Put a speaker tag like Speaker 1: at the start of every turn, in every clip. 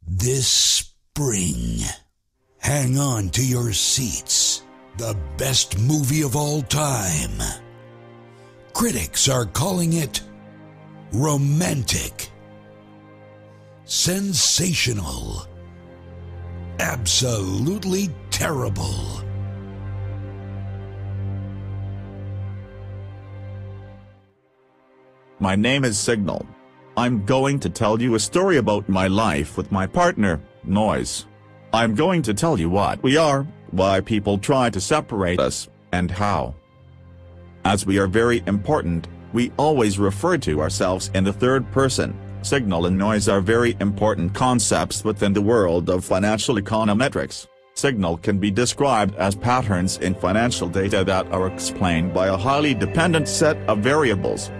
Speaker 1: This spring, hang on to your seats. The best movie of all time. Critics are calling it romantic, sensational, absolutely terrible.
Speaker 2: My name is Signal. I'm going to tell you a story about my life with my partner, Noise. I'm going to tell you what we are, why people try to separate us, and how. As we are very important, we always refer to ourselves in the third person. Signal and noise are very important concepts within the world of financial econometrics. Signal can be described as patterns in financial data that are explained by a highly dependent set of variables.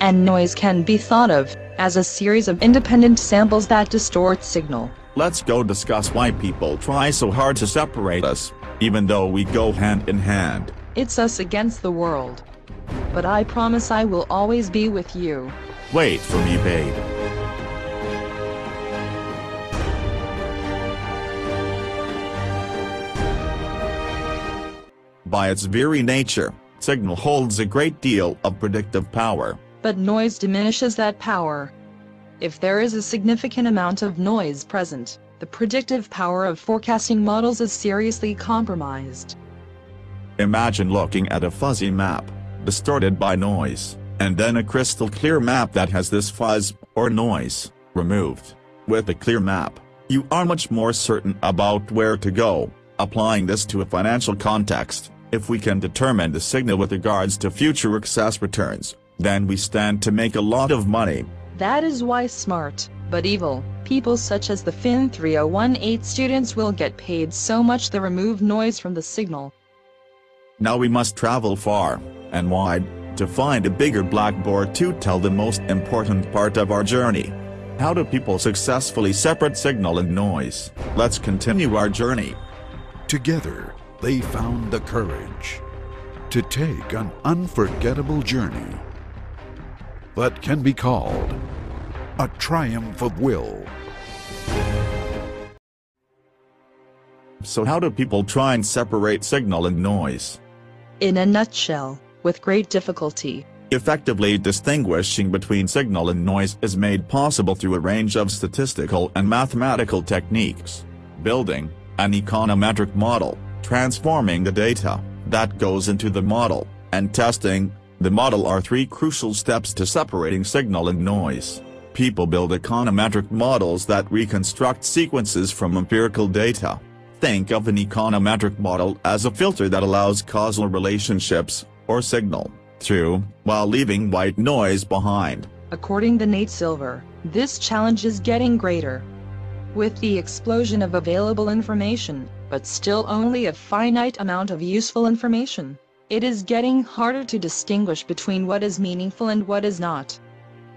Speaker 3: And noise can be thought of as a series of independent samples that distort signal.
Speaker 2: Let's go discuss why people try so hard to separate us, even though we go hand in hand.
Speaker 3: It's us against the world. But I promise I will always be with you.
Speaker 2: Wait for me, babe. By its very nature, signal holds a great deal of predictive power.
Speaker 3: But noise diminishes that power. If there is a significant amount of noise present, the predictive power of forecasting models is seriously compromised.
Speaker 2: Imagine looking at a fuzzy map, distorted by noise, and then a crystal clear map that has this fuzz, or noise, removed. With a clear map, you are much more certain about where to go. Applying this to a financial context, if we can determine the signal with regards to future excess returns, then we stand to make a lot of money.
Speaker 3: That is why smart, but evil, people such as the Fin 3018 students will get paid so much to remove noise from the signal.
Speaker 2: Now we must travel far and wide to find a bigger blackboard to tell the most important part of our journey. How do people successfully separate signal and noise? Let's continue our journey.
Speaker 4: Together, they found the courage to take an unforgettable journey that can be called a triumph of will.
Speaker 2: So how do people try and separate signal and noise?
Speaker 3: In a nutshell, with great difficulty.
Speaker 2: Effectively distinguishing between signal and noise is made possible through a range of statistical and mathematical techniques. Building an econometric model, transforming the data that goes into the model, and testing the model are three crucial steps to separating signal and noise. People build econometric models that reconstruct sequences from empirical data. Think of an econometric model as a filter that allows causal relationships, or signal, through, while leaving white noise behind.
Speaker 3: According to Nate Silver, this challenge is getting greater. With the explosion of available information, but still only a finite amount of useful information, it is getting harder to distinguish between what is meaningful and what is not.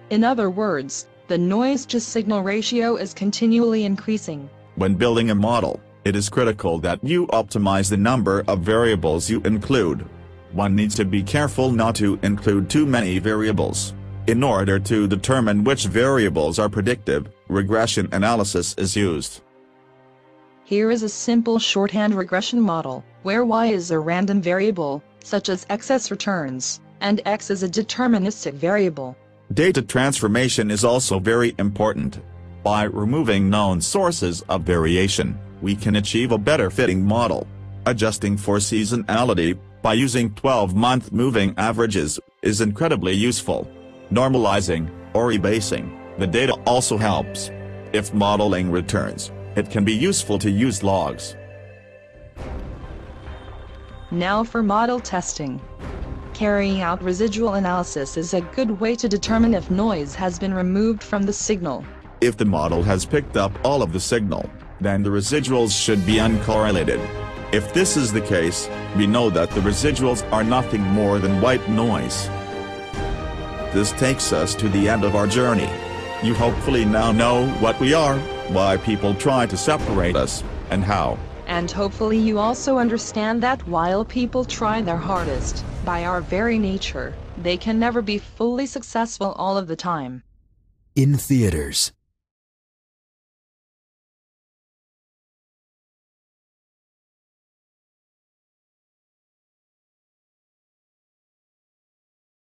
Speaker 3: In other words, the noise-to-signal ratio is continually increasing.
Speaker 2: When building a model, it is critical that you optimize the number of variables you include. One needs to be careful not to include too many variables. In order to determine which variables are predictive, regression analysis is used.
Speaker 3: Here is a simple shorthand regression model, where y is a random variable, such as excess returns, and x is a deterministic variable.
Speaker 2: Data transformation is also very important. By removing known sources of variation, we can achieve a better fitting model. Adjusting for seasonality, by using 12-month moving averages, is incredibly useful. Normalizing, or rebasing, the data also helps. If modeling returns, it can be useful to use logs.
Speaker 3: Now for model testing. Carrying out residual analysis is a good way to determine if noise has been removed from the signal.
Speaker 2: If the model has picked up all of the signal, then the residuals should be uncorrelated. If this is the case, we know that the residuals are nothing more than white noise. This takes us to the end of our journey. You hopefully now know what we are, why people try to separate us, and how.
Speaker 3: And hopefully you also understand that while people try their hardest, by our very nature, they can never be fully successful all of the time.
Speaker 1: In theaters.